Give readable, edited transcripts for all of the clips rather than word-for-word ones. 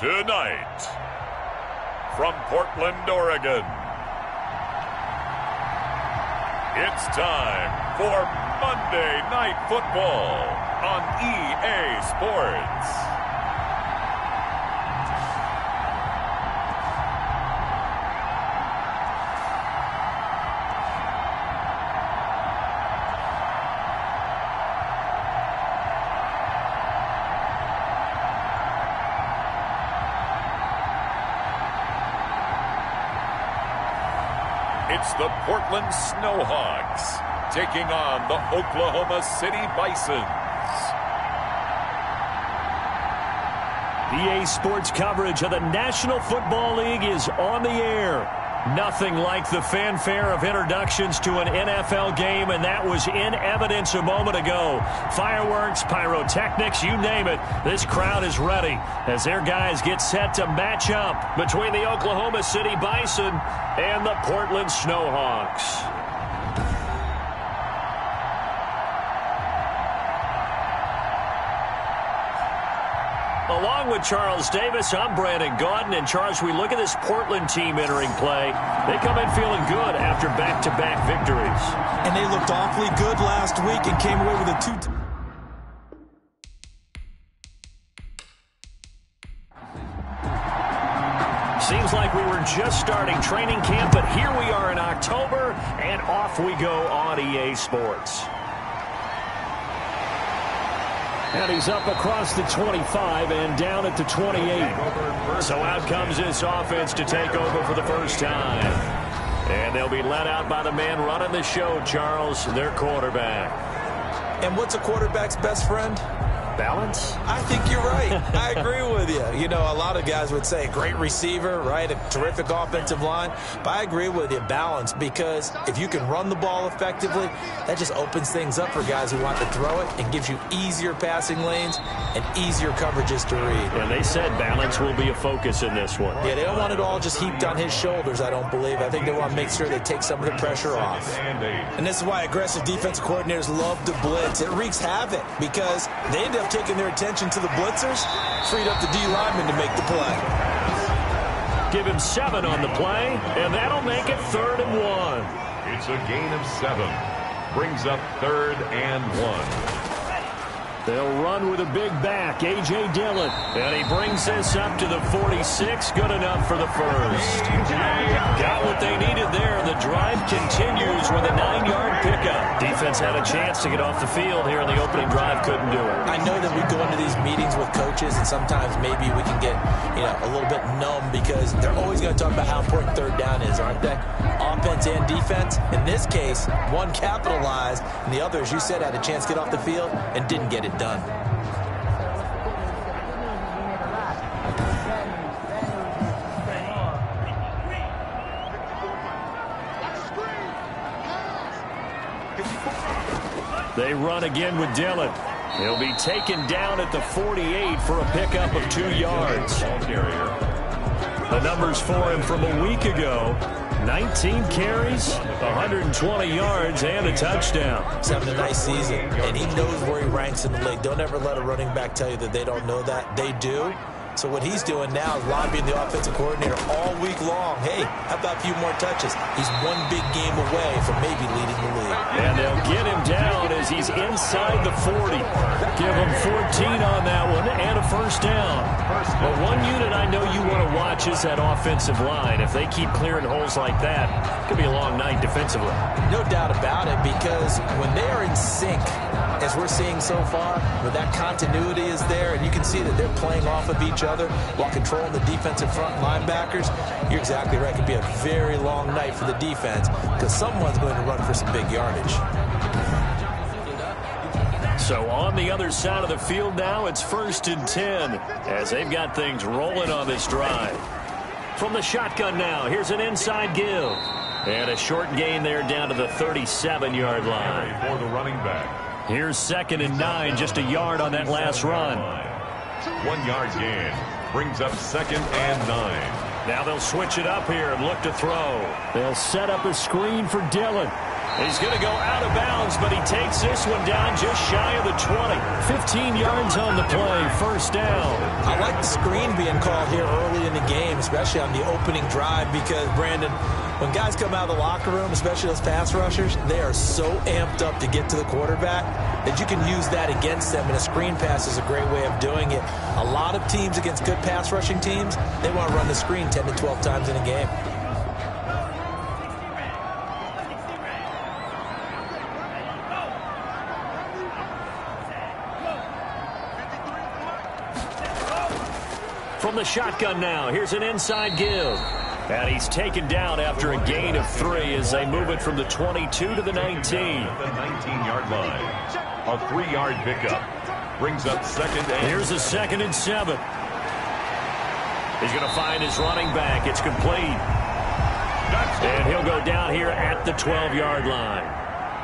Tonight, from Portland, Oregon, it's time for Monday Night Football on EA Sports. It's the Portland Snowhawks taking on the Oklahoma City Bisons. EA Sports coverage of the National Football League is on the air. Nothing like the fanfare of introductions to an NFL game, and that was in evidence a moment ago. Fireworks, pyrotechnics, you name it. This crowd is ready as their guys get set to match up between the Oklahoma City Bison and the Portland Snowhawks. Along with Charles Davis, I'm Brandon Gaudin. And Charles, we look at this Portland team entering play. They come in feeling good after back-to-back victories. And they looked awfully good last week and came away with a 2. Seems like we were just starting training camp, but here we are in October, and off we go on EA Sports. And he's up across the 25 and down at the 28. So out comes this offense to take over for the first time. And they'll be let out by the man running the show, Charles, their quarterback. And what's a quarterback's best friend? Balance? I think you're right. I agree with you. You know, a lot of guys would say great receiver, right? A terrific offensive line. But I agree with you, balance, because if you can run the ball effectively, that just opens things up for guys who want to throw it and gives you easier passing lanes and easier coverages to read. And they said balance will be a focus in this one. Yeah, they don't want it all just heaped on his shoulders, I don't believe. I think they want to make sure they take some of the pressure off. And this is why aggressive defensive coordinators love to blitz. It wreaks havoc because they end up taking their attention to the blitzers, freed up the D lineman to make the play. Give him 7 on the play, and that'll make it 3rd and 1. It's a gain of 7. Brings up 3rd and 1. They'll run with a big back, A.J. Dillon. And he brings this up to the 46. Good enough for the first. Got what they needed there. The drive continues with a 9-yard pickup. Defense had a chance to get off the field here in the opening drive. Couldn't do it. I know that we go into these meetings with coaches, and sometimes maybe we can get, a little bit numb because they're always going to talk about how important 3rd down is, aren't they? Offense and defense. In this case, one capitalized, and the other, as you said, had a chance to get off the field and didn't get it done. They run again with Dillon. He'll be taken down at the 48 for a pickup of 2 yards. The numbers for him from a week ago: 19 carries, 120 yards, and a touchdown. He's having a nice season, and he knows where he ranks in the league. Don't ever let a running back tell you that they don't know that. They do. So what he's doing now is lobbying the offensive coordinator all week long. Hey, how about a few more touches? He's one big game away from maybe leading the league. And they'll get him down as he's inside the 40. Give him 14 on that one and a first down. But one unit I know you want to watch is that offensive line. If they keep clearing holes like that, it could be a long night defensively. No doubt about it, because when they are in sync, as we're seeing so far, where that continuity is there, and you can see that they're playing off of each other while controlling the defensive front linebackers, you're exactly right. It could be a very long night for the defense because someone's going to run for some big yardage. So on the other side of the field now, it's 1st and 10 as they've got things rolling on this drive. From the shotgun now, here's an inside give. And a short gain there down to the 37-yard line. For the running back. Here's 2nd and 9, just a yard on that last run. 1 yard gain. Brings up 2nd and 9. Now they'll switch it up here and look to throw. They'll set up a screen for Dillon. He's going to go out of bounds, but he takes this one down just shy of the 20. 15 yards on the play, first down. I like the screen being called here early in the game, especially on the opening drive, because, Brandon, when guys come out of the locker room, especially those pass rushers, they are so amped up to get to the quarterback that you can use that against them, and a screen pass is a great way of doing it. A lot of teams against good pass rushing teams, they want to run the screen 10 to 12 times in a game. From the shotgun now, here's an inside give. And he's taken down after a gain of 3 as they move it from the 22 to the 19. The 19-yard line. A 3-yard pickup. Brings up second and... Here's a 2nd and 7. He's going to find his running back. It's complete. And he'll go down here at the 12-yard line.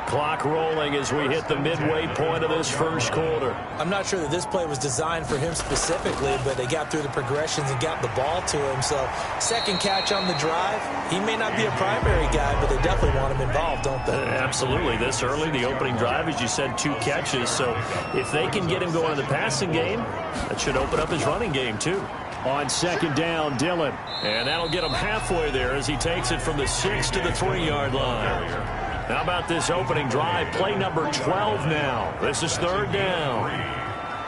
Clock rolling as we hit the midway point of this first quarter. I'm not sure that this play was designed for him specifically, but they got through the progressions and got the ball to him. So, second catch on the drive. He may not be a primary guy, but they definitely want him involved, don't they? Absolutely. This early, the opening drive, as you said, 2 catches. So, if they can get him going in the passing game, that should open up his running game, too. On second down, Dillon. And that'll get him halfway there as he takes it from the 6 to the 3-yard line. How about this opening drive? Play number 12 now. This is third down.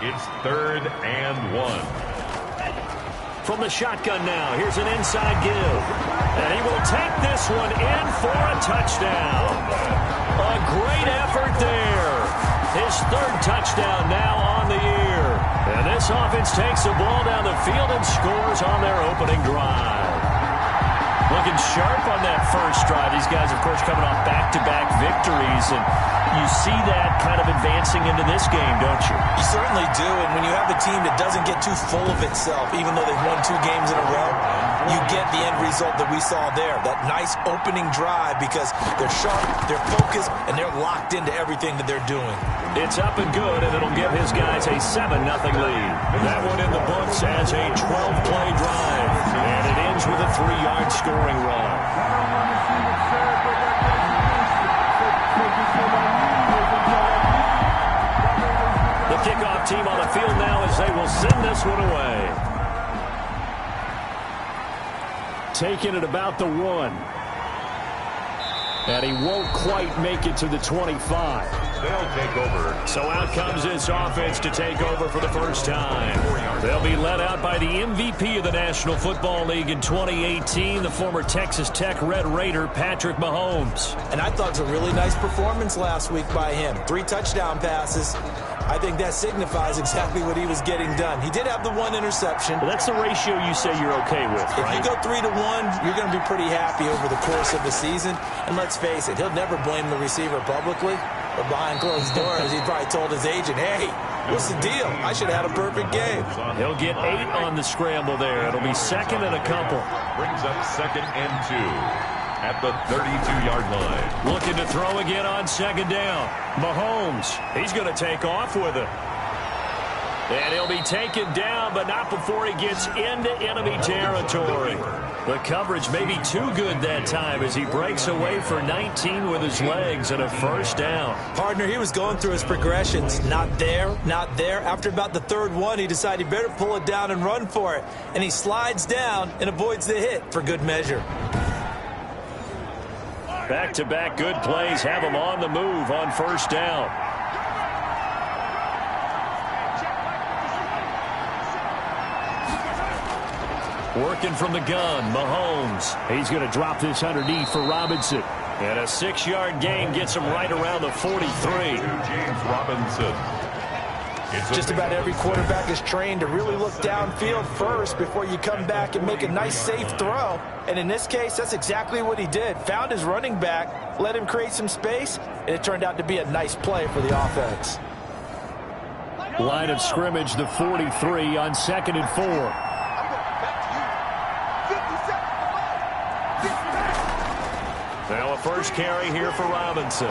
It's 3rd and 1. From the shotgun now, here's an inside give. And he will take this one in for a touchdown. A great effort there. His 3rd touchdown now on the year. And this offense takes the ball down the field and scores on their opening drive. Looking sharp on that first drive. These guys, of course, coming off back-to-back victories, and you see that kind of advancing into this game, don't you? You certainly do, and when you have a team that doesn't get too full of itself, even though they've won 2 games in a row, you get the end result that we saw there, that nice opening drive, because they're sharp, they're focused, and they're locked into everything that they're doing. It's up and good, and it'll give his guys a 7-0 lead. That one in the books as a 12-play drive, and it ends with a 3-yard scoring run. The kickoff team on the field now as they will send this one away. Taking it about the 1. And he won't quite make it to the 25. They'll take over. So out comes this offense to take over for the first time. They'll be led out by the MVP of the National Football League in 2018, the former Texas Tech Red Raider, Patrick Mahomes. And I thought it was a really nice performance last week by him. 3 touchdown passes. I think that signifies exactly what he was getting done. He did have the 1 interception. Well, that's the ratio you say you're okay with, right? If you go 3 to 1, you're going to be pretty happy over the course of the season. And let's face it, he'll never blame the receiver publicly. But behind closed doors, he probably told his agent, hey, what's the deal? I should have had a perfect game. He'll get 8 on the scramble there. It'll be 2nd and a couple. Brings up 2nd and 2. At the 32-yard line. Looking to throw again on 2nd down. Mahomes, he's going to take off with it. And he'll be taken down, but not before he gets into enemy territory. The coverage may be too good that time as he breaks away for 19 with his legs and a first down. Partner, he was going through his progressions. Not there, not there. After about the 3rd one, he decided he better pull it down and run for it. And he slides down and avoids the hit for good measure. Back-to-back good plays have him on the move on first down. Working from the gun, Mahomes. He's going to drop this underneath for Robinson. And a 6-yard gain gets him right around the 43. James Robinson. Just about every quarterback is trained to really look downfield first before you come back and make a nice, safe throw. And in this case, that's exactly what he did. Found his running back, let him create some space, and it turned out to be a nice play for the offense. Line of scrimmage, the 43 on 2nd and 4. Now a first carry here for Robinson.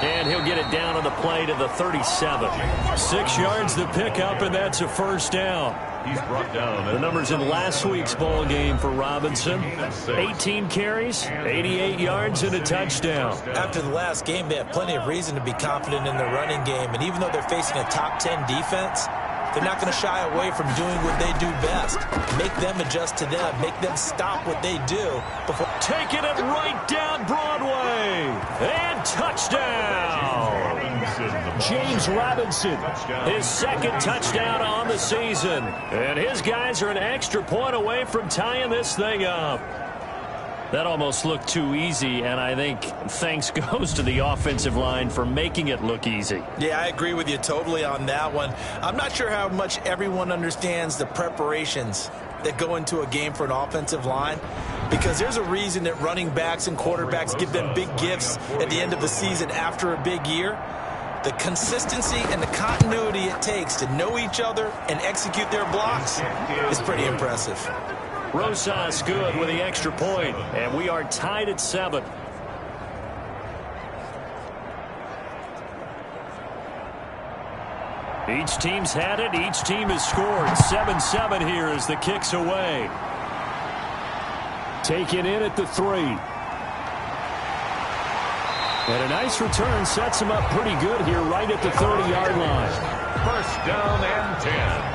And he'll get it down on the play to the 37. 6 yards the pickup, and that's a first down. He's brought down. The numbers in last week's ball game for Robinson: 18 carries, 88 yards, and a touchdown. After the last game, they have plenty of reason to be confident in their running game. And even though they're facing a top 10 defense, they're not going to shy away from doing what they do best. Make them adjust to them. Make them stop what they do. Taking it right down Broadway. And touchdown. James Robinson, his second touchdown on the season. And his guys are an extra point away from tying this thing up. That almost looked too easy, and I think thanks goes to the offensive line for making it look easy. Yeah, I agree with you totally on that one. I'm not sure how much everyone understands the preparations that go into a game for an offensive line, because there's a reason that running backs and quarterbacks give them big gifts at the end of the season after a big year. The consistency and the continuity it takes to know each other and execute their blocks is pretty impressive. Rosas good with the extra point, and we are tied at 7. Each team's had it. Each team has scored. 7-7 here as the kick's away. Taken in at the 3. And a nice return sets him up pretty good here right at the 30-yard line. First down and 10.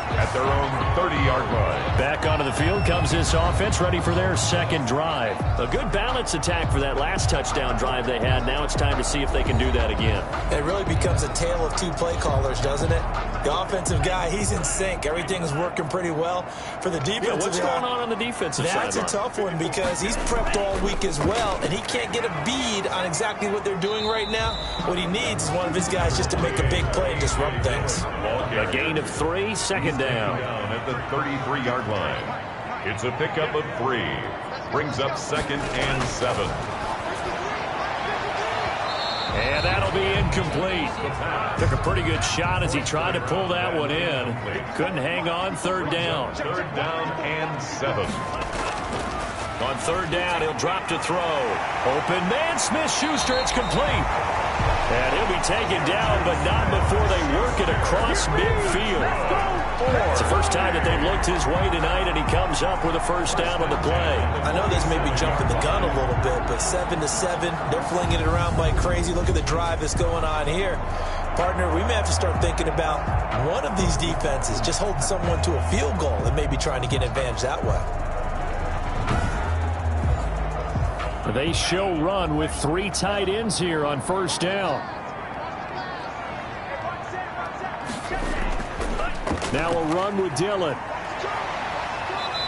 At their own 30-yard line. Back onto the field comes this offense, ready for their second drive. A good balance attack for that last touchdown drive they had. Now it's time to see if they can do that again. It really becomes a tale of two play callers, doesn't it? The offensive guy, he's in sync. Everything's working pretty well. For the defensive what's going on the defensive side? That's a tough one because he's prepped all week as well, and he can't get a bead on exactly what they're doing right now. What he needs is one of his guys just to make a big play and disrupt things. A gain of 3, second down. At the 33-yard line. It's a pickup of 3. Brings up second and 7. And that'll be incomplete. Took a pretty good shot as he tried to pull that one in. Couldn't hang on. Third down. Third down and 7. On third down, he'll drop to throw. Open man, Smith-Schuster. It's complete. And he'll be taken down, but not before they work it across midfield. It's the first time that they've looked his way tonight, and he comes up with a first down on the play. I know this may be jumping the gun a little bit, but 7-7, they're flinging it around like crazy. Look at the drive that's going on here. Partner, we may have to start thinking about one of these defenses just holding someone to a field goal and maybe trying to get an advantage that way. They show run with 3 tight ends here on first down. Now a run with Dillon.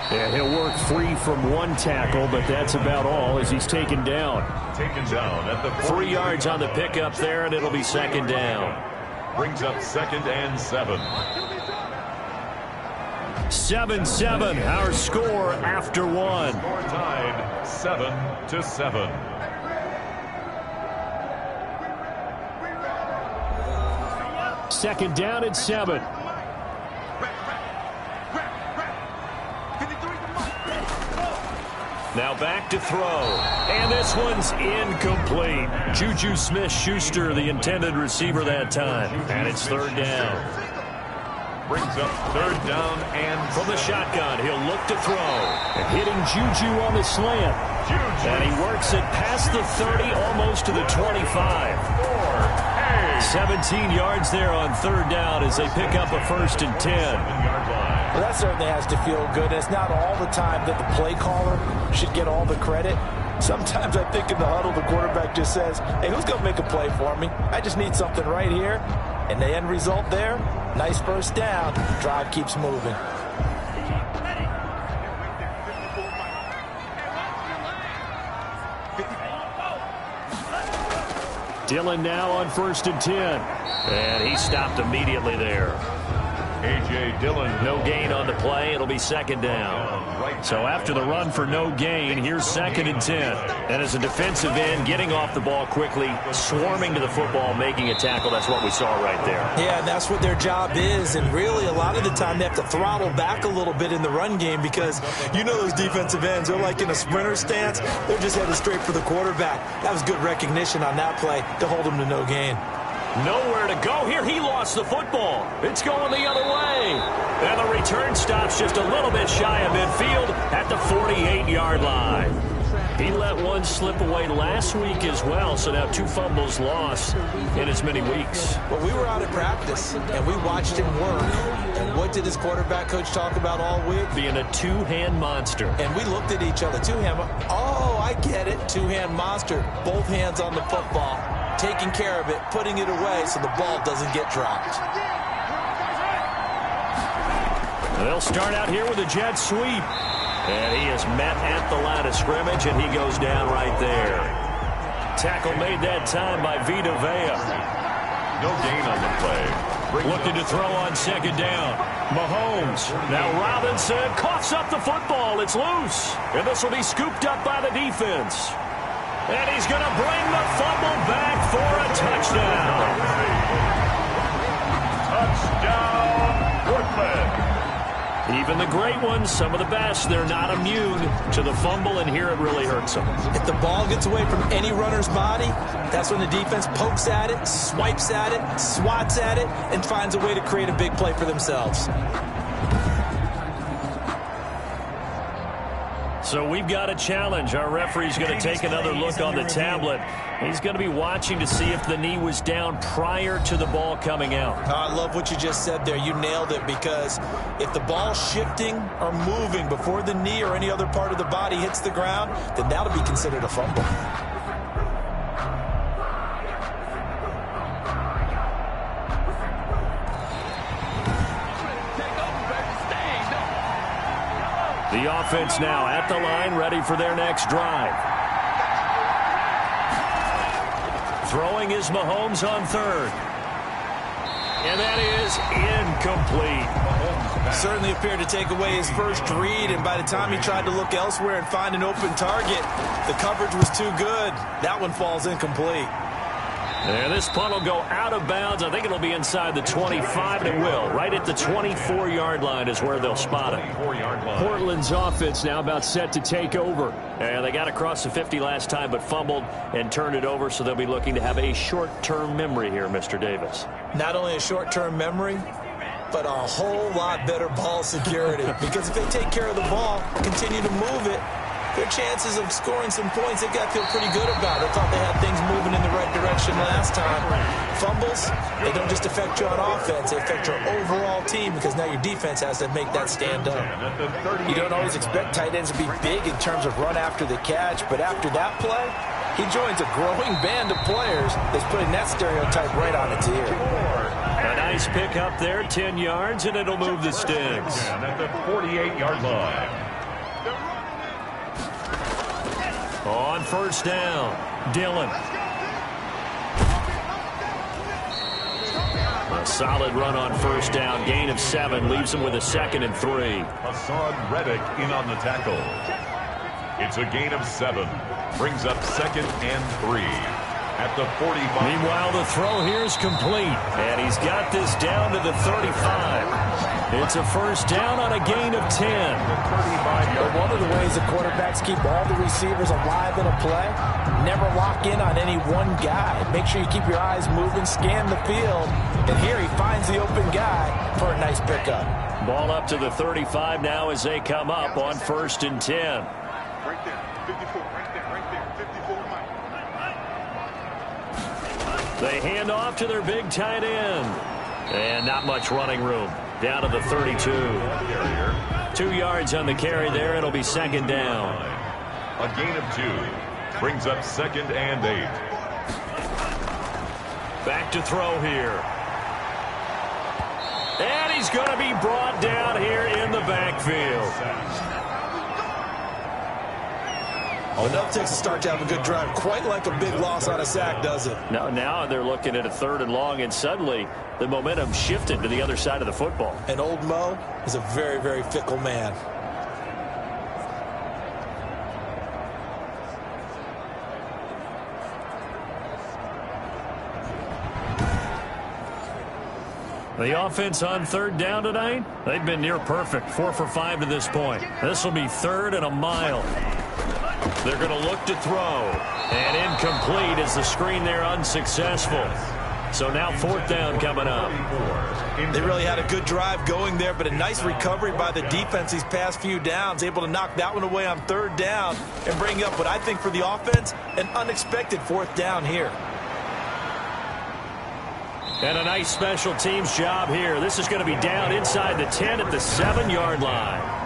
And he'll work free from one tackle, but that's about all as he's taken down. Taken down at the 3 yards on the pickup there, and it'll be second down. Brings up second and 7. 7-7, our score after 1. Score tied 7-7. Second down at 7. Now back to throw. And this one's incomplete. Juju Smith-Schuster, the intended receiver that time. And it's third down. Brings up third down and from the shotgun, he'll look to throw. And hitting Juju on the slant. And he works it past the 30, almost to the 25. 17 yards there on third down as they pick up a first and 10. Well, that certainly has to feel good. It's not all the time that the play caller should get all the credit. Sometimes I think in the huddle, the quarterback just says, hey, who's going to make a play for me? I just need something right here. And the end result there, nice first down. Drive keeps moving. Dillon now on first and 10. And he stopped immediately there. A.J. Dillon. No gain on the play. It'll be second down. So after the run for no gain, here's second and 10. And as a defensive end, getting off the ball quickly, swarming to the football, making a tackle. That's what we saw right there. Yeah, and that's what their job is. And really, a lot of the time, they have to throttle back a little bit in the run game because you know those defensive ends, they're like in a sprinter stance. They're just headed straight for the quarterback. That was good recognition on that play to hold him to no gain. Nowhere to go here. He lost the football. It's going the other way. And the return stops just a little bit shy of midfield at the 48-yard line. He let one slip away last week as well, so now 2 fumbles lost in as many weeks. Well, we were out at practice, and we watched him work. And what did his quarterback coach talk about all week? Being a two-hand monster. And we looked at each other. Two-hand. Oh, I get it. Two-hand monster. Both hands on the football, taking care of it, putting it away so the ball doesn't get dropped. They'll start out here with a jet sweep. And he is met at the line of scrimmage, and he goes down right there. Tackle made that time by Vita Vea. No gain on the play. Looking to throw on second down. Mahomes. Now Robinson coughs up the football. It's loose. And this will be scooped up by the defense. And he's going to bring the fumble back for a touchdown. Touchdown, Brooklyn. Even the great ones, some of the best, they're not immune to the fumble, and here it really hurts them. If the ball gets away from any runner's body, that's when the defense pokes at it, swipes at it, swats at it, and finds a way to create a big play for themselves. So we've got a challenge. Our referee's going to take another look on the tablet. He's going to be watching to see if the knee was down prior to the ball coming out. I love what you just said there. You nailed it, because if the ball's shifting or moving before the knee or any other part of the body hits the ground, then that'll be considered a fumble. The offense now at the line, ready for their next drive. Throwing is Mahomes on third. And that is incomplete. Certainly appeared to take away his first read, and by the time he tried to look elsewhere and find an open target, the coverage was too good. That one falls incomplete. And this punt will go out of bounds. I think it'll be inside the 25, and it will. Right at the 24-yard line is where they'll spot it. Portland's offense now about set to take over. And they got across the 50 last time, but fumbled and turned it over, so they'll be looking to have a short-term memory here, Mr. Davis. Not only a short-term memory, but a whole lot better ball security. Because if they take care of the ball, continue to move it, their chances of scoring some points, they've got to feel pretty good about it. They thought they had things moving in the right direction last time. Fumbles, they don't just affect you on offense. They affect your overall team, because now your defense has to make that stand up. You don't always expect tight ends to be big in terms of run after the catch, but after that play, he joins a growing band of players that's putting that stereotype right on its ear. A nice pick up there, 10 yards, and it'll move the sticks. At the 48-yard line. On first down, Dillon. A solid run on first down. Gain of 7 leaves him with a 2nd and 3. Hassan Reddick in on the tackle. It's a gain of 7. Brings up 2nd and 3. At the 45. Meanwhile, the throw here is complete. And he's got this down to the 35. It's a first down on a gain of 10. But one of the ways the quarterbacks keep all the receivers alive in a play, never lock in on any one guy. Make sure you keep your eyes moving, scan the field. And here he finds the open guy for a nice pickup. Ball up to the 35 now as they come up on 1st and 10. Right there, 54, right there, 54. They hand off to their big tight end. And not much running room. Down to the 32. 2 yards on the carry there. It'll be 2nd down. A gain of 2. Brings up 2nd and 8. Back to throw here. And he's going to be brought down here in the backfield. Enough takes to start to have a good drive. Quite like a big loss on a sack, does it? Now they're looking at a 3rd and long, and suddenly the momentum shifted to the other side of the football. And old Mo is a very, very fickle man. The offense on 3rd down tonight, they've been near perfect. 4 for 5 to this point. This will be 3rd and a mile. They're going to look to throw. And incomplete as the screen there unsuccessful. So now 4th down coming up. They really had a good drive going there, but a nice recovery by the defense these past few downs, able to knock that one away on 3rd down and bring up what I think for the offense, an unexpected 4th down here. And a nice special teams job here. This is going to be down inside the 10 at the 7-yard line.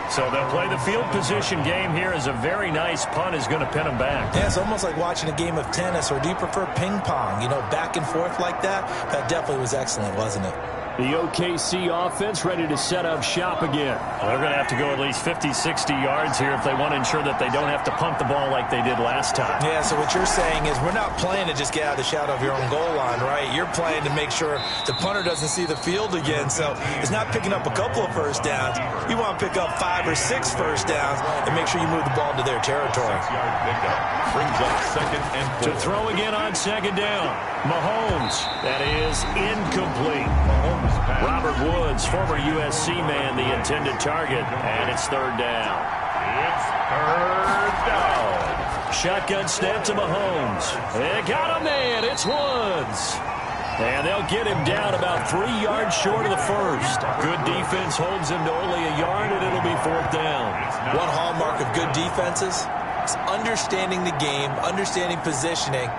So they'll play the field position game here as a very nice punt is going to pin them back. Yeah, it's almost like watching a game of tennis, or do you prefer ping pong? You know, back and forth like that? That definitely was excellent, wasn't it? The OKC offense ready to set up shop again. Well, they're going to have to go at least 50, 60 yards here if they want to ensure that they don't have to punt the ball like they did last time. Yeah, so what you're saying is we're not playing to just get out of the shadow of your own goal line, right? You're playing to make sure the punter doesn't see the field again. So it's not picking up a couple of first downs. You want to pick up 5 or 6 first downs and make sure you move the ball into their territory. 6-yard pickup brings up 2nd and 4. To throw again on 2nd down. Mahomes. That is incomplete. Robert Woods, former USC man, the intended target, and it's 3rd down. It's 3rd down. Shotgun snap to Mahomes. They got a man. It's Woods. And they'll get him down about 3 yards short of the first. Good defense holds him to only a yard, and it'll be 4th down. One hallmark of good defenses is understanding the game, understanding positioning,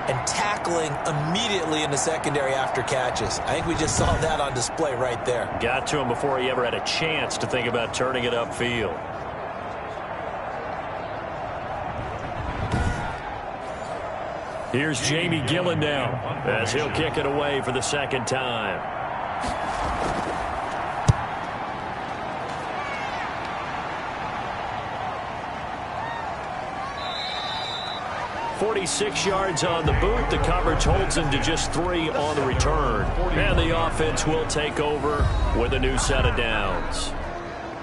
and tackling immediately in the secondary after catches. I think we just saw that on display right there. Got to him before he ever had a chance to think about turning it upfield. Here's Jamie Gillen now as he'll kick it away for the 2nd time. 46 yards on the boot. The coverage holds him to just 3 on the return. And the offense will take over with a new set of downs.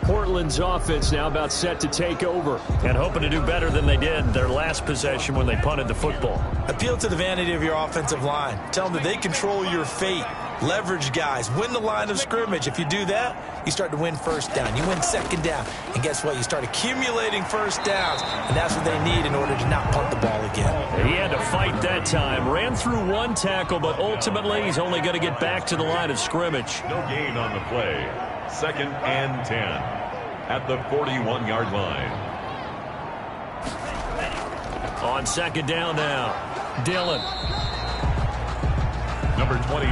Portland's offense now about set to take over and hoping to do better than they did their last possession when they punted the football. Appeal to the vanity of your offensive line. Tell them that they control your fate. Leverage guys. Win the line of scrimmage. If you do that, you start to win 1st down. You win 2nd down. And guess what? You start accumulating 1st downs. And that's what they need in order to not punt the ball again. He had to fight that time. Ran through 1 tackle, but ultimately he's only going to get back to the line of scrimmage. No gain on the play. 2nd and 10 at the 41-yard line. On 2nd down now, Dillon. Number 28,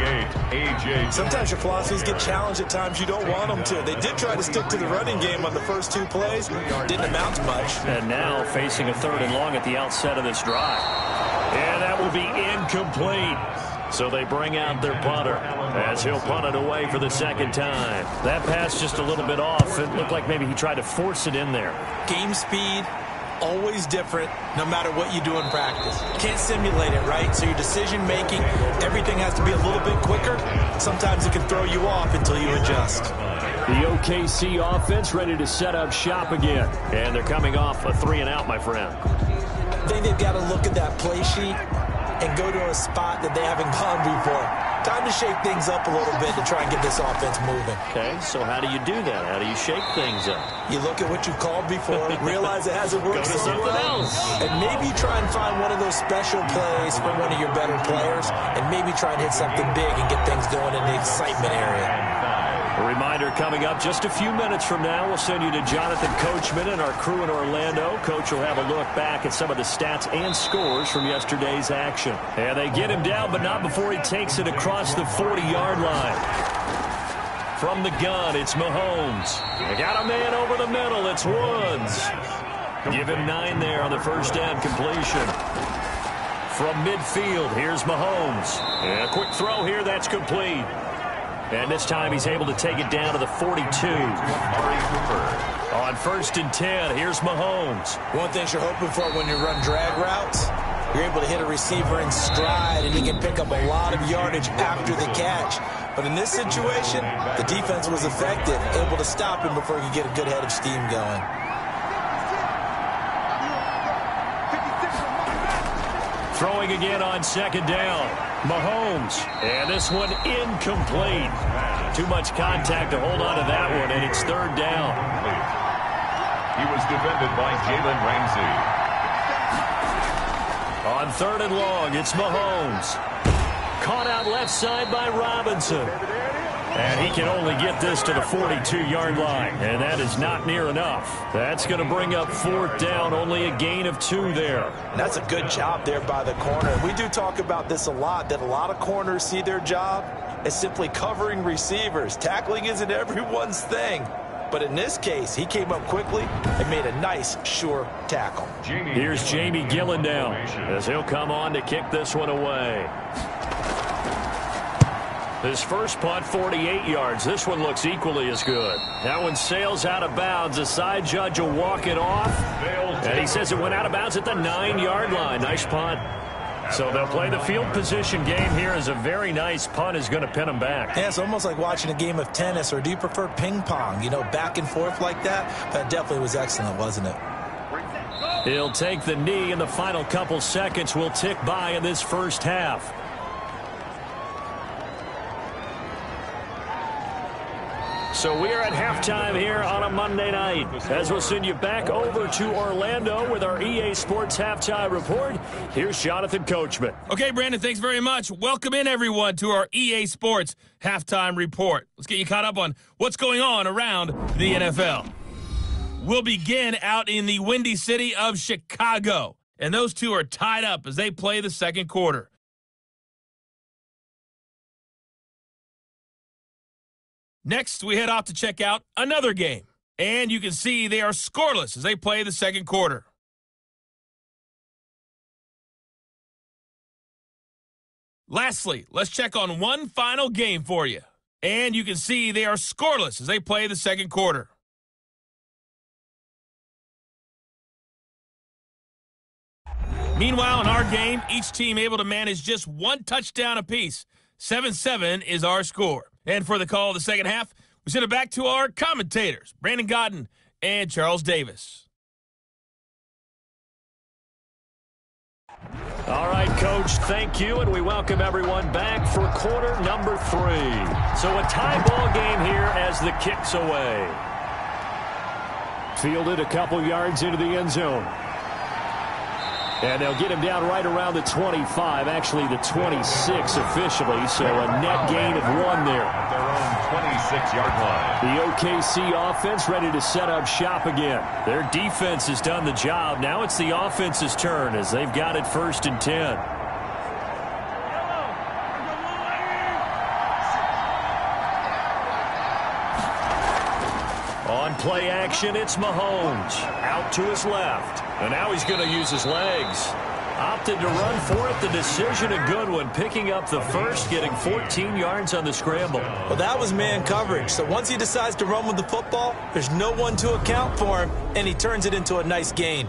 A.J. Sometimes your philosophies get challenged at times you don't want them to. They did try to stick to the running game on the first 2 plays. Didn't amount to much. And now facing a 3rd and long at the outset of this drive. And that will be incomplete. So they bring out their punter as he'll punt it away for the 2nd time. That pass just a little bit off. It looked like maybe he tried to force it in there. Game speed, always different no matter what you do in practice. Can't simulate it, right? So your decision making, everything has to be a little bit quicker. Sometimes it can throw you off until you adjust. The OKC offense ready to set up shop again. And they're coming off a 3-and-out, my friend. I think they've got to look at that play sheet and go to a spot that they haven't gone before. Time to shake things up a little bit to try and get this offense moving. Okay, so how do you do that? How do you shake things up? You look at what you've called before, realize it hasn't worked Go to so something well, else. and maybe try and find one of those special plays from one of your better players, and maybe try and hit something big and get things going in the excitement area. A reminder coming up just a few minutes from now. We'll send you to Jonathan Coachman and our crew in Orlando. Coach will have a look back at some of the stats and scores from yesterday's action. And they get him down, but not before he takes it across the 40-yard line. From the gun, it's Mahomes. They got a man over the middle. It's Woods. Give him 9 there on the first down completion. From midfield, here's Mahomes. And a quick throw here, that's complete. And this time he's able to take it down to the 42. On 1st and 10, here's Mahomes. One thing you're hoping for when you run drag routes, you're able to hit a receiver in stride, and he can pick up a lot of yardage after the catch. But in this situation, the defense was effective, able to stop him before he could get a good head of steam going. Throwing again on 2nd down. Mahomes. And this one incomplete. Too much contact to hold on to that one, and it's 3rd down. He was defended by Jalen Ramsey. On 3rd and long, it's Mahomes. caught out left side by Robinson. And he can only get this to the 42-yard line, and that is not near enough. That's going to bring up 4th down, only a gain of 2 there. And that's a good job there by the corner. We do talk about this a lot, that a lot of corners see their job as simply covering receivers. Tackling isn't everyone's thing. But in this case, he came up quickly and made a nice, sure tackle. Here's Jamie Gillen now as he'll come on to kick this one away. His first punt, 48 yards. This one looks equally as good. That one sails out of bounds. The side judge will walk it off. And he says it went out of bounds at the 9-yard line. Nice punt. So they'll play the field position game here as a very nice punt is going to pin them back. Yeah, it's almost like watching a game of tennis, or do you prefer ping pong? You know, back and forth like that? That definitely was excellent, wasn't it? He'll take the knee, and the final couple seconds will tick by in this first half. So we are at halftime here on a Monday night, as we'll send you back over to Orlando with our EA Sports Halftime Report. Here's Jonathan Coachman. Okay, Brandon, thanks very much. Welcome in, everyone, to our EA Sports Halftime Report. Let's get you caught up on what's going on around the NFL. We'll begin out in the Windy City of Chicago, and those two are tied up as they play the second quarter. Next, we head off to check out another game. And you can see they are scoreless as they play the second quarter. Lastly, let's check on one final game for you. And you can see they are scoreless as they play the second quarter. Meanwhile, in our game, each team able to manage just one touchdown apiece. 7-7 is our score. And for the call of the second half, we send it back to our commentators, Brandon Godden and Charles Davis. All right, Coach, thank you, and we welcome everyone back for quarter number 3. So a tie ball game here as the kick's away. Fielded a couple yards into the end zone. And they'll get him down right around the 25, actually the 26 officially, so a net gain of 1 there. At their own 26-yard line. The OKC offense ready to set up shop again. Their defense has done the job. Now it's the offense's turn as they've got it 1st and 10. On play action, it's Mahomes. Out to his left. And now he's going to use his legs. Opted to run for it. The decision a good one. Picking up the first, getting 14 yards on the scramble. Well, that was man coverage. So once he decides to run with the football, there's no one to account for him, and he turns it into a nice gain.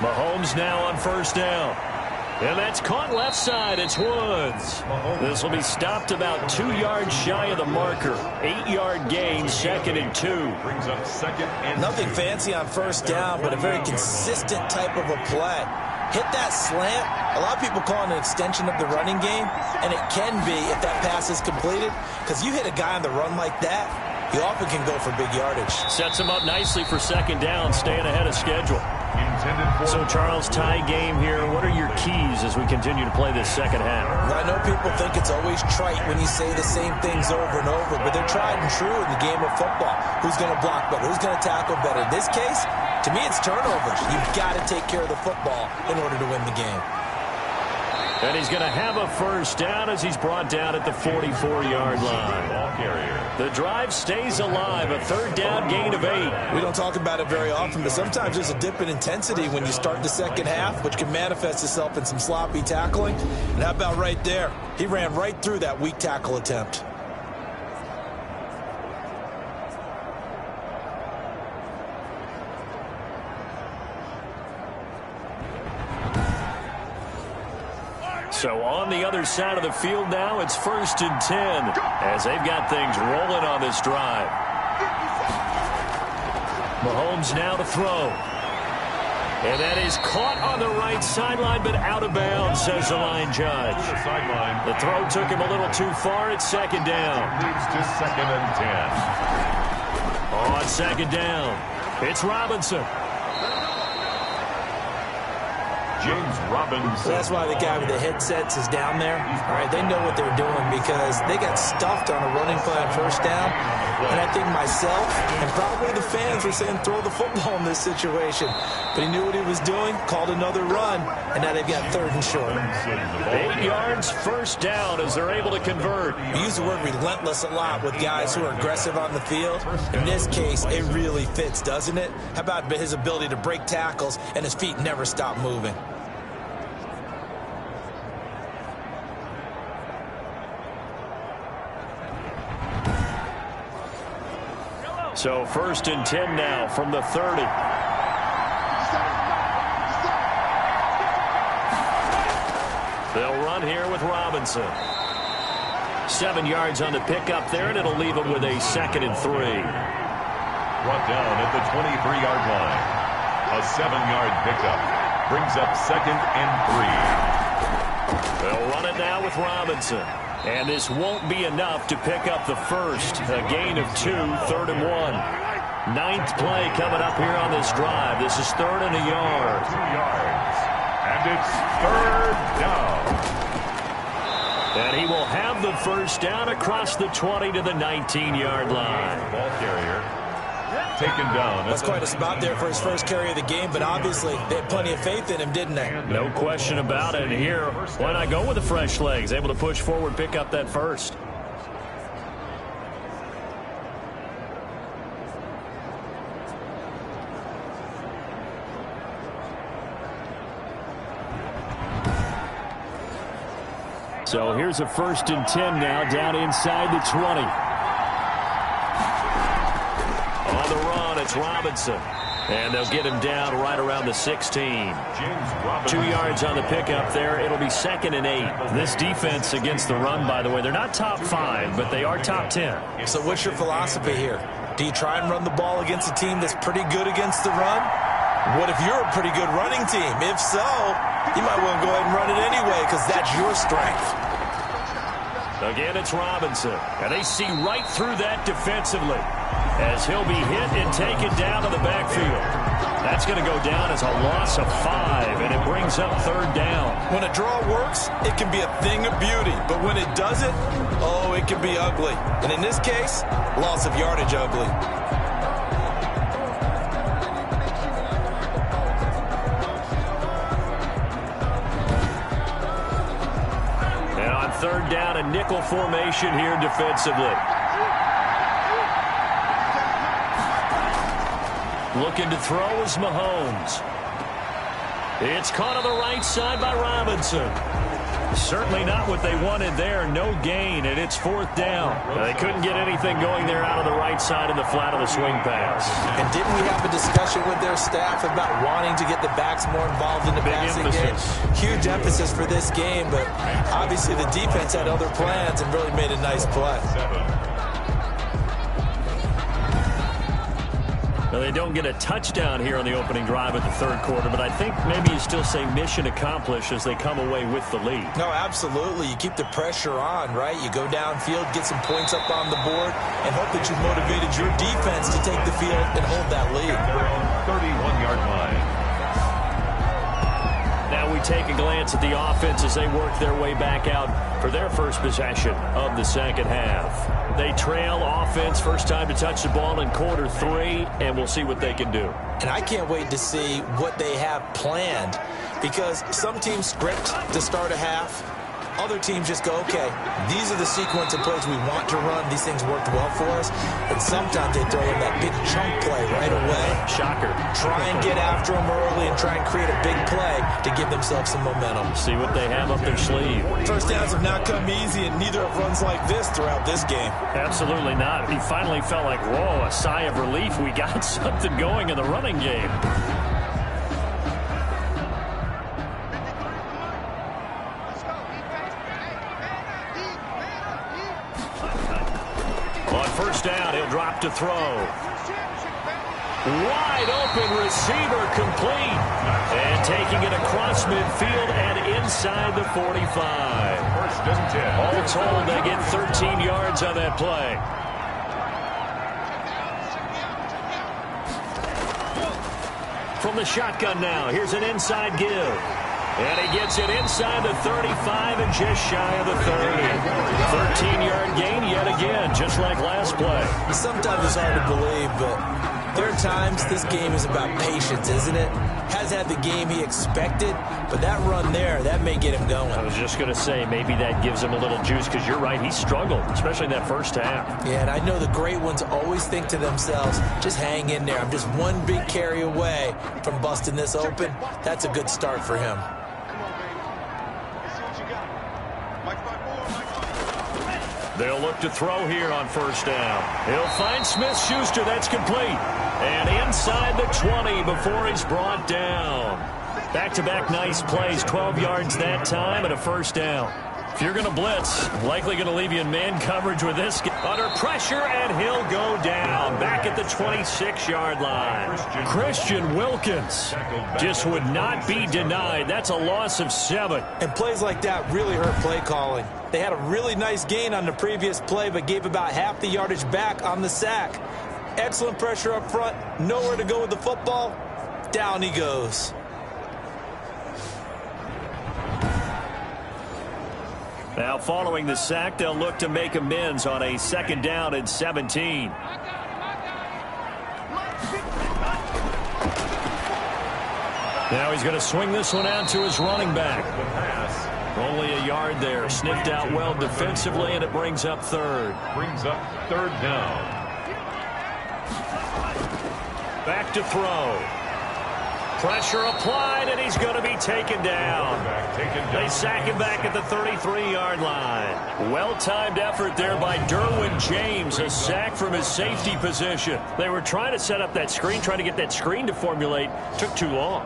Mahomes now on 1st down. And that's caught left side. It's Woods. This will be stopped about 2 yards shy of the marker. 8-yard gain, 2nd and 2. Brings up 2nd and 2. Nothing fancy on 1st down, but a very consistent type of a play. Hit that slant. A lot of people call it an extension of the running game, and it can be if that pass is completed, because you hit a guy on the run like that, he often can go for big yardage. Sets him up nicely for 2nd down, staying ahead of schedule. So, Charles, tie game here. What are your keys as we continue to play this second half? Well, I know people think it's always trite when you say the same things over and over, but they're tried and true in the game of football. Who's going to block better? Who's going to tackle better? In this case, to me, it's turnovers. You've got to take care of the football in order to win the game. And he's going to have a 1st down as he's brought down at the 44-yard line. The drive stays alive, a 3rd down gain of 8. We don't talk about it very often, but sometimes there's a dip in intensity when you start the second half, which can manifest itself in some sloppy tackling. And how about right there? He ran right through that weak tackle attempt. So on the other side of the field now, it's 1st and 10 as they've got things rolling on this drive. Mahomes now to throw. And that is caught on the right sideline, but out of bounds, says the line judge. The throw took him a little too far. It's second down. Leads to 2nd and 10. On second down, it's Robinson. James Robinson. That's why the guy with the headsets is down there. All right, they know what they're doing because they got stuffed on a running play on first down. And I think myself and probably the fans were saying throw the football in this situation. But he knew what he was doing, called another run, and now they've got 3rd and short. 8 yards, first down as they're able to convert. We use the word relentless a lot with guys who are aggressive on the field. In this case, it really fits, doesn't it? How about his ability to break tackles and his feet never stop moving? So 1st and 10 now from the 30. They'll run here with Robinson. 7 yards on the pickup there, and it'll leave them with a 2nd and 3. Brought down at the 23-yard line. A 7-yard pickup brings up 2nd and 3. They'll run it now with Robinson. And this won't be enough to pick up the first. A gain of 2, 3rd and 1. 9th play coming up here on this drive. This is 3rd and a yard. 2 yards. And it's 3rd down. And he will have the first down across the 20 to the 19-yard line. Ball carrier taken down. That's quite a spot there for his first carry of the game, but obviously they had plenty of faith in him, didn't they? No question about it. And here, why not go with the fresh legs? Able to push forward, pick up that first. So here's a 1st and 10 now, down inside the 20. On the run, it's Robinson. And they'll get him down right around the 16. 2 yards on the pickup there. It'll be 2nd and 8. This defense against the run, by the way, they're not top 5, but they are top 10. So what's your philosophy here? Do you try and run the ball against a team that's pretty good against the run? What if you're a pretty good running team? If so, you might want to go ahead and run it anyway because that's your strength. Again, it's Robinson. And they see right through that defensively as he'll be hit and taken down to the backfield. That's going to go down as a loss of 5, and it brings up 3rd down. When a draw works, it can be a thing of beauty. But when it doesn't, oh, it can be ugly. And in this case, loss of yardage ugly. And on 3rd down, a nickel formation here defensively. Looking to throw is Mahomes. It's caught on the right side by Robinson. Certainly not what they wanted there. No gain, and it's 4th down. They couldn't get anything going there out of the right side in the flat of the swing pass. And didn't we have a discussion with their staff about wanting to get the backs more involved in the passing game? Huge emphasis for this game, but obviously the defense had other plans and really made a nice play. Now, they don't get a touchdown here on the opening drive of the 3rd quarter, but I think maybe you still say mission accomplished as they come away with the lead. No, absolutely. You keep the pressure on, right? You go downfield, get some points up on the board, and hope that you've motivated your defense to take the field and hold that lead. Their own 31-yard line. Now we take a glance at the offense as they work their way back out for their first possession of the 2nd half. They trail offense, first time to touch the ball in quarter 3, and we'll see what they can do. And I can't wait to see what they have planned, because some teams script to start a half. Other teams just go, okay, these are the sequence of plays we want to run. These things worked well for us. And sometimes they throw in that big chunk play right away. Shocker. Try and get after them early and try and create a big play to give themselves some momentum. See what they have up their sleeve. First downs have not come easy, and neither have runs like this throughout this game. Absolutely not. He finally felt like, whoa, a sigh of relief. We got something going in the running game. Down, he'll drop to throw. Wide open receiver complete. taking it across midfield and inside the 45. First and 10. All told, they get 13 yards on that play. From the shotgun now, here's an inside give. And he gets it inside the 35 and just shy of the 30. 13-yard gain yet again, just like last play. Sometimes it's hard to believe, but there are times this game is about patience, isn't it? Has had the game he expected, but that run there, that may get him going. I was just going to say, maybe that gives him a little juice, because you're right, he struggled, especially in that first half. Yeah, and I know the great ones always think to themselves, just hang in there. I'm just one big carry away from busting this open. That's a good start for him. They'll look to throw here on first down. He'll find Smith-Schuster. That's complete. And inside the 20 before he's brought down. Back-to-back nice plays. 12 yards that time and a first down. If you're going to blitz, likely going to leave you in man coverage with this. Under pressure, and he'll go down. Back at the 26-yard line. Christian Wilkins just would not be denied. That's a loss of 7. And plays like that really hurt play calling. They had a really nice gain on the previous play, but gave about half the yardage back on the sack. Excellent pressure up front. Nowhere to go with the football. Down he goes. Now, following the sack, they'll look to make amends on a second down and 17. Now he's going to swing this one out to his running back. Only a yard there. Sniffed out well defensively, and it brings up third. Brings up third down. Back to throw. Pressure applied, and he's going to be taken down. They sack him back at the 33-yard line. Well-timed effort there by Derwin James. A sack from his safety position. They were trying to set up that screen, trying to get that screen to formulate. Took too long.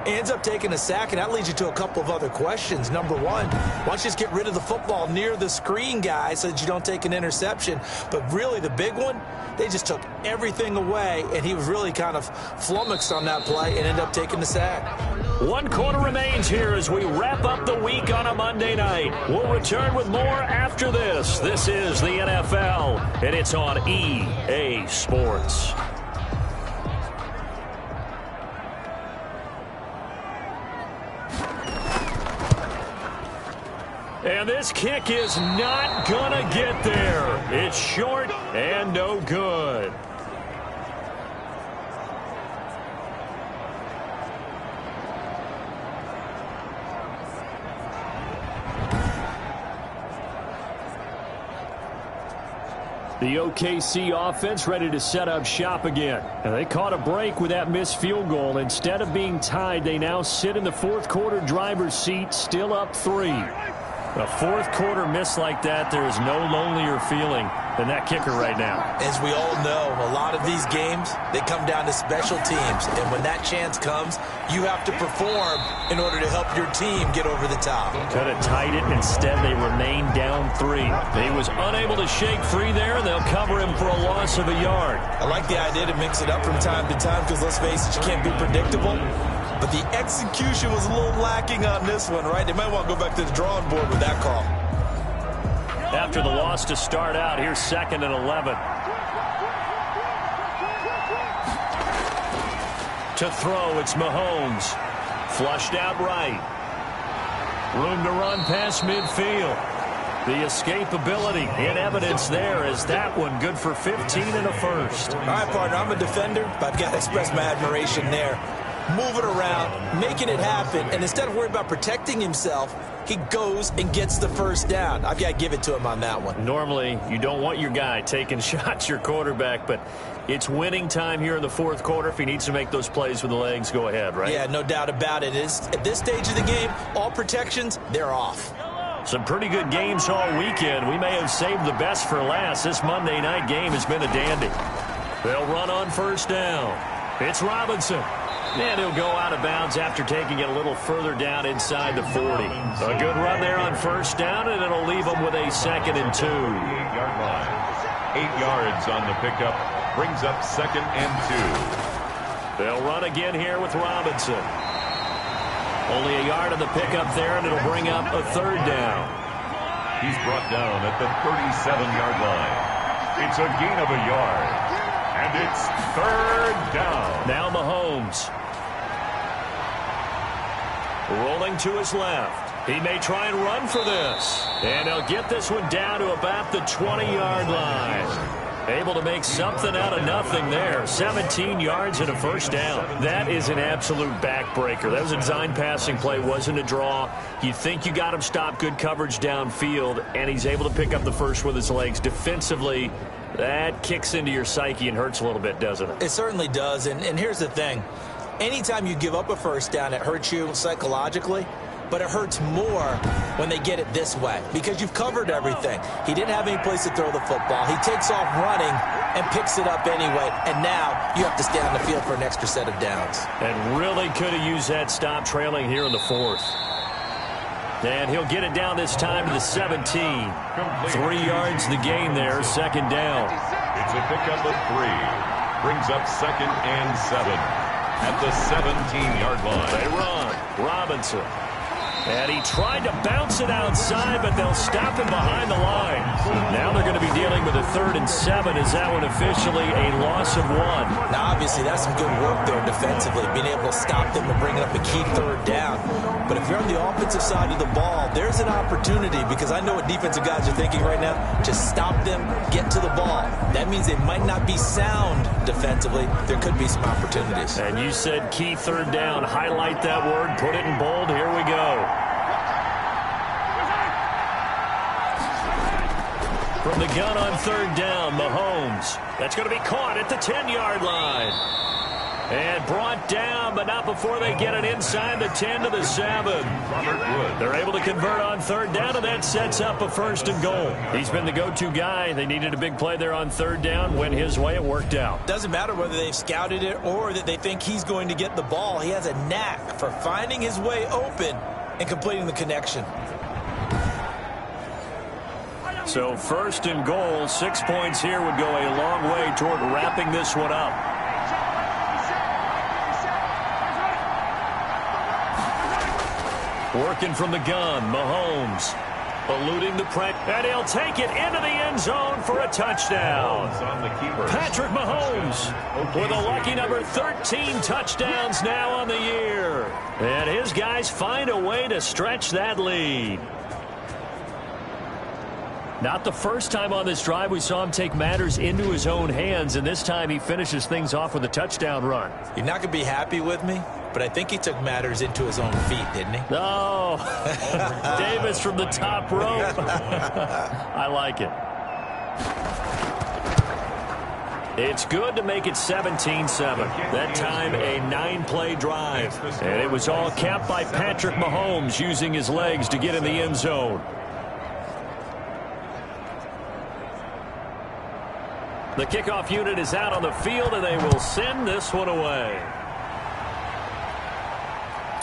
Ends up taking a sack, and that leads you to a couple of other questions. Number one, why don't you just get rid of the football near the screen guy so that you don't take an interception? But really, the big one, they just took everything away, and he was really kind of flummoxed on that play and ended up taking the sack. 1 quarter remains here as we wrap up the week on a Monday night. We'll return with more after this. This is the NFL, and it's on EA Sports. And this kick is not going to get there. It's short and no good. The OKC offense ready to set up shop again. And they caught a break with that missed field goal. Instead of being tied, they now sit in the fourth quarter driver's seat, still up 3. A fourth quarter miss like that, there is no lonelier feeling than that kicker right now. As we all know, a lot of these games, they come down to special teams. And when that chance comes, you have to perform in order to help your team get over the top. Could have tied it. Instead, they remain down 3. He was unable to shake free there, and they'll cover him for a loss of a yard. I like the idea to mix it up from time to time because, let's face it, you can't be predictable. But the execution was a little lacking on this one, right? They might want to go back to the drawing board with that call. After the loss to start out, here's 2nd and 11. To throw, it's Mahomes. Flushed out right. Room to run past midfield. The escapability in evidence there is that one good for 15 and a first. All right, partner, I'm a defender, but I've got to express my admiration there. Moving around, making it happen, and instead of worrying about protecting himself, he goes and gets the first down. I've got to give it to him on that one. Normally, you don't want your guy taking shots, your quarterback, but it's winning time here in the fourth quarter. If he needs to make those plays with the legs, go ahead, right? Yeah, no doubt about it. At this stage of the game, all protections, they're off. Some pretty good games all weekend. We may have saved the best for last. This Monday night game has been a dandy. They'll run on first down. It's Robinson. And he'll go out of bounds after taking it a little further down inside the 40. A good run there on first down, and it'll leave them with a 2nd and 2. 8-yard line. 8 yards on the pickup. Brings up 2nd and 2. They'll run again here with Robinson. Only a yard on the pickup there, and it'll bring up a third down. He's brought down at the 37-yard line. It's a gain of a yard. And it's third down. Now Mahomes. Rolling to his left. He may try and run for this. And he'll get this one down to about the 20-yard line. Able to make something out of nothing there. 17 yards and a first down. That is an absolute backbreaker. That was a design passing play. Wasn't a draw. You think you got him stopped. Good coverage downfield. And he's able to pick up the first with his legs. Defensively, that kicks into your psyche and hurts a little bit, doesn't it? It certainly does. And here's the thing. Anytime you give up a first down, it hurts you psychologically. But it hurts more when they get it this way because you've covered everything. He didn't have any place to throw the football. He takes off running and picks it up anyway. And now you have to stay on the field for an extra set of downs. And really could have used that stop trailing here in the fourth. And he'll get it down this time to the 17. 3 yards the gain there, second down. It's a pickup of 3. Brings up second and 7 at the 17-yard line. They run. Robinson. And he tried to bounce it outside, but they'll stop him behind the line. Now they're going to be dealing with a 3rd and 7. Is that one officially a loss of 1? Now, obviously, that's some good work there defensively, being able to stop them and bringing up a key 3rd down. But if you're on the offensive side of the ball, there's an opportunity because I know what defensive guys are thinking right now. Just stop them, get to the ball. That means they might not be sound defensively. There could be some opportunities. And you said key 3rd down. Highlight that word. Put it in bold. Here we go. From the gun on 3rd down, Mahomes. That's going to be caught at the 10-yard line. And brought down, but not before they get it inside the 10 to the 7. They're able to convert on 3rd down, and that sets up a 1st and goal. He's been the go-to guy. They needed a big play there on 3rd down. Went his way. It worked out. Doesn't matter whether they've scouted it or that they think he's going to get the ball. He has a knack for finding his way open and completing the connection. So 1st and goal, 6 points here would go a long way toward wrapping this one up. Working from the gun, Mahomes. Eluding the pressure, and he'll take it into the end zone for a touchdown. Patrick Mahomes with a lucky number 13 touchdowns now on the year. And his guys find a way to stretch that lead. Not the first time on this drive we saw him take matters into his own hands, and this time he finishes things off with a touchdown run. You're not going to be happy with me, but I think he took matters into his own feet, didn't he? Oh, Davis from the top rope. I like it. It's good to make it 17-7. That time a 9-play drive. And it was all capped by Patrick Mahomes using his legs to get in the end zone. The kickoff unit is out on the field, and they will send this one away.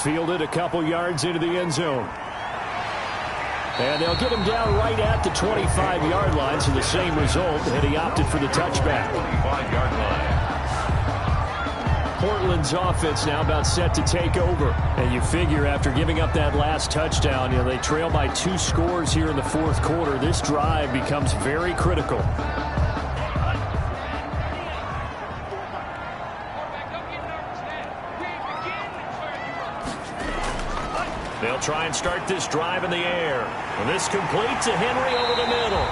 Fielded a couple yards into the end zone. And they'll get him down right at the 25-yard line, so the same result, and he opted for the touchback. 25-yard line. Portland's offense now about set to take over. And you figure after giving up that last touchdown, they trail by 2 scores here in the 4th quarter. This drive becomes very critical. They'll try and start this drive in the air. And this complete to Henry over the middle.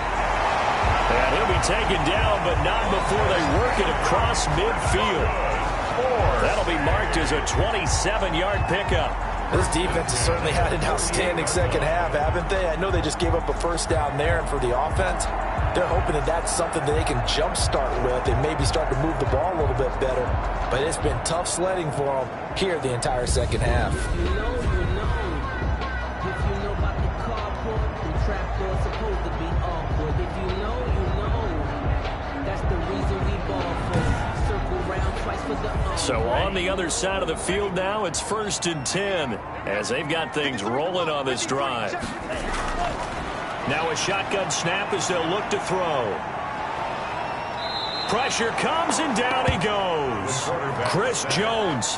And he'll be taken down, but not before they work it across midfield. That'll be marked as a 27-yard pickup. This defense has certainly had an outstanding second half, haven't they? I know they just gave up a first down there, and for the offense, they're hoping that that's something that they can jumpstart with and maybe start to move the ball a little bit better. But it's been tough sledding for them here the entire second half. So on the other side of the field now, it's 1st and 10 as they've got things rolling on this drive. Now a shotgun snap as they'll look to throw. Pressure comes, and down he goes. Chris Jones.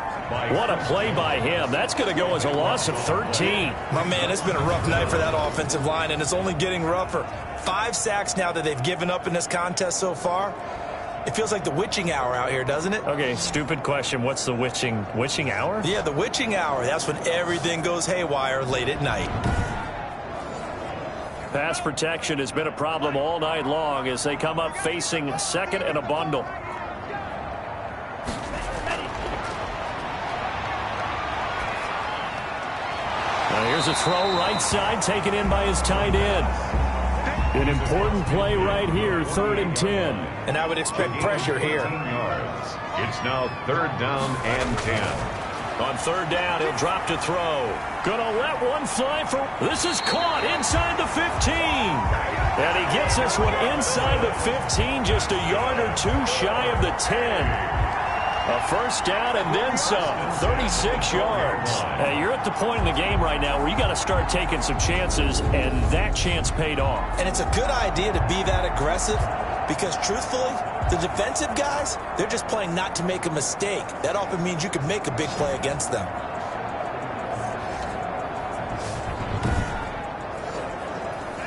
What a play by him. That's going to go as a loss of 13. My man, it's been a rough night for that offensive line, and it's only getting rougher. 5 sacks now that they've given up in this contest so far. It feels like the witching hour out here, doesn't it? Okay, stupid question. What's the witching hour? Yeah, the witching hour. That's when everything goes haywire late at night. Pass protection has been a problem all night long as they come up facing second and a bundle. Now here's a throw right side taken in by his tight end. An important play right here, 3rd and 10. And I would expect pressure here. It's now 3rd down and 10. On 3rd down, he'll drop to throw. Gonna let one fly for... This is caught inside the 15. And he gets this one inside the 15, just a yard or two shy of the 10. A first down and then some, 36 yards. Hey, you're at the point in the game right now where you got to start taking some chances, and that chance paid off. And it's a good idea to be that aggressive because, truthfully, the defensive guys, they're just playing not to make a mistake. That often means you can make a big play against them.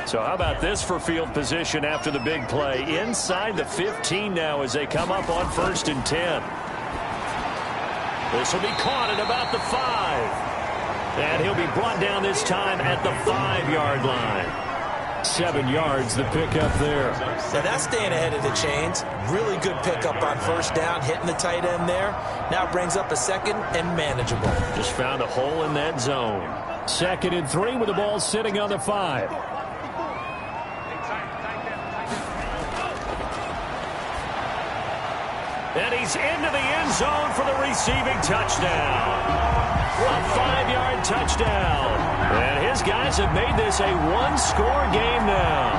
So how about this for field position after the big play? Inside the 15 now as they come up on 1st and 10. This will be caught at about the 5. And he'll be brought down this time at the 5-yard line. 7 yards, the pickup there. Now that's staying ahead of the chains. Really good pickup on 1st down, hitting the tight end there. Now brings up a 2nd and manageable. Just found a hole in that zone. 2nd and 3 with the ball sitting on the 5. And he's into the end zone for the receiving touchdown. A 5-yard touchdown. And his guys have made this a 1-score game now.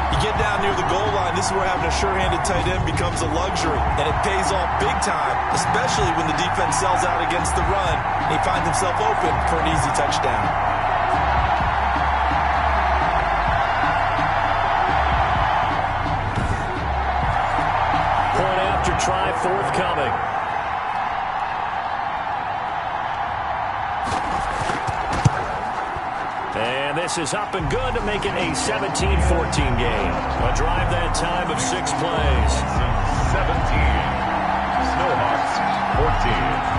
You get down near the goal line, this is where having a sure-handed tight end becomes a luxury. And it pays off big time, especially when the defense sells out against the run. And he finds himself open for an easy touchdown. Try forthcoming. And this is up and good to make it a 17-14 game. A drive that time of 6 plays. 17. Snowhawks 14.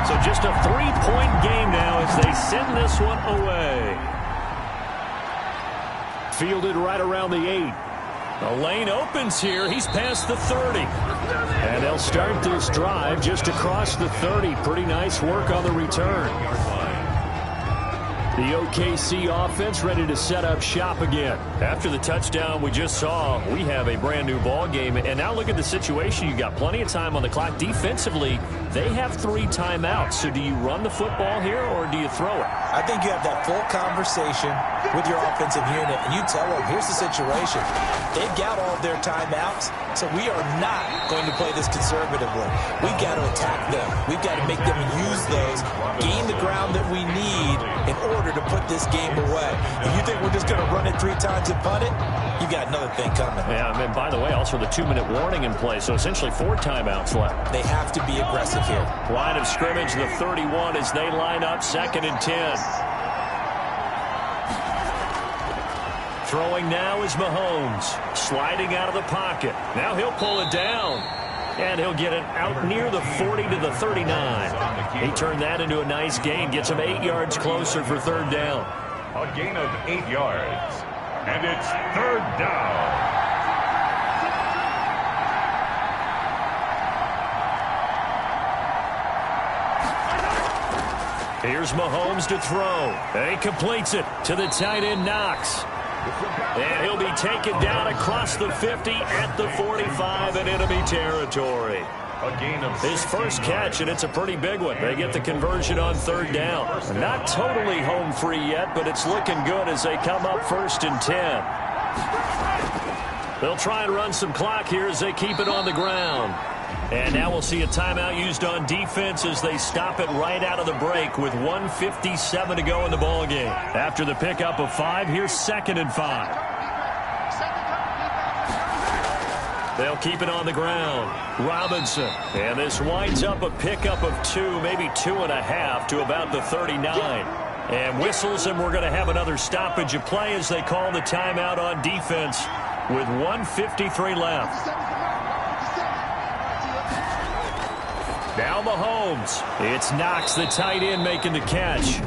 So just a 3-point game now as they send this one away. Fielded right around the 8. The lane opens here. He's past the 30. And they'll start this drive just across the 30. Pretty nice work on the return. The OKC offense ready to set up shop again. After the touchdown we just saw, we have a brand new ball game. And now look at the situation. You got plenty of time on the clock. Defensively, they have 3 timeouts. So do you run the football here or do you throw it? I think you have that full conversation with your offensive unit, and you tell them, here's the situation. They've got all of their timeouts, so we are not going to play this conservatively. We've got to attack them. We've got to make them use those, gain the ground that we need in order to put this game away. If you think we're just going to run it 3 times and punt it, you got another thing coming. Yeah, and by the way, also the 2-minute warning in play, so essentially 4 timeouts left. They have to be aggressive here. Line of scrimmage, the 31 as they line up 2nd and 10. Throwing now is Mahomes, sliding out of the pocket. Now he'll pull it down, and he'll get it out near the 40 to the 39. He turned that into a nice gain, gets him 8 yards closer for 3rd down. A gain of 8 yards, and it's 3rd down. Here's Mahomes to throw. And he completes it to the tight end, Knox. And he'll be taken down across the 50 at the 45 in enemy territory. A gain of his first catch, and it's a pretty big one. They get the conversion on 3rd down. Not totally home free yet, but it's looking good as they come up 1st and 10. They'll try and run some clock here as they keep it on the ground. And now we'll see a timeout used on defense as they stop it right out of the break with 1:57 to go in the ball game. After the pickup of 5, here's 2nd and 5. They'll keep it on the ground. Robinson. And this winds up a pickup of 2, maybe 2.5 to about the 39. And whistles, and we're going to have another stoppage of play as they call the timeout on defense with 1:53 left. Now Mahomes. It's Knox, the tight end, making the catch.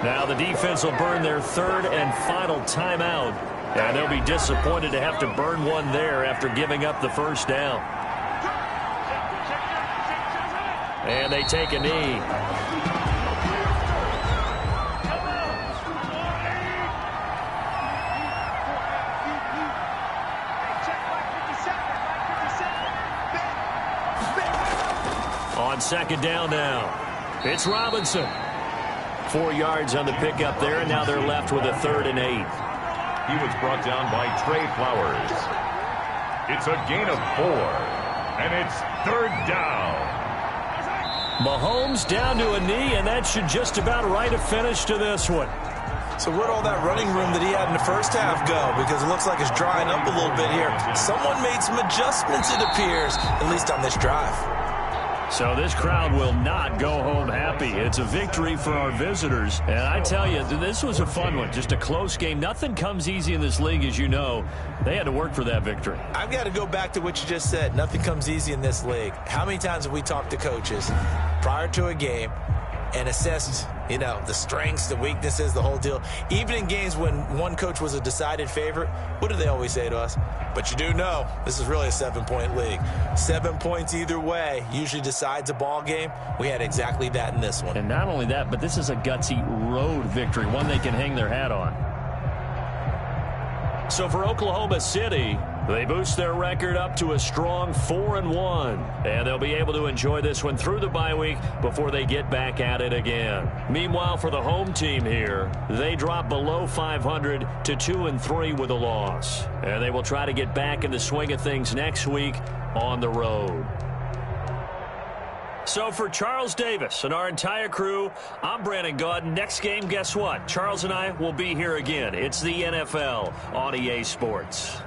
Now the defense will burn their 3rd and final timeout. And they'll be disappointed to have to burn one there after giving up the first down. And they take a knee. On 2nd down now, it's Robinson. 4 yards on the pickup there, and now they're left with a 3rd and 8. He was brought down by Trey Flowers. It's a gain of 4, and it's 3rd down. Mahomes down to a knee, and that should just about write a finish to this one. So where'd all that running room that he had in the first half go? Because it looks like it's drying up a little bit here. Someone made some adjustments, it appears, at least on this drive. So this crowd will not go home happy. It's a victory for our visitors. And I tell you, this was a fun one. Just a close game. Nothing comes easy in this league, as you know. They had to work for that victory. I've got to go back to what you just said. Nothing comes easy in this league. How many times have we talked to coaches prior to a game and assessed, you know, the strengths, the weaknesses, the whole deal? Even in games when one coach was a decided favorite, what do they always say to us? But you do know this is really a 7-point league. 7 points either way usually decides a ball game. We had exactly that in this one. And not only that, but this is a gutsy road victory, one they can hang their hat on. So for Oklahoma City, they boost their record up to a strong 4-1. And they'll be able to enjoy this one through the bye week before they get back at it again. Meanwhile, for the home team here, they drop below 500 to 2-3 with a loss. And they will try to get back in the swing of things next week on the road. So for Charles Davis and our entire crew, I'm Brandon Gaudin. Next game, guess what? Charles and I will be here again. It's the NFL on EA Sports.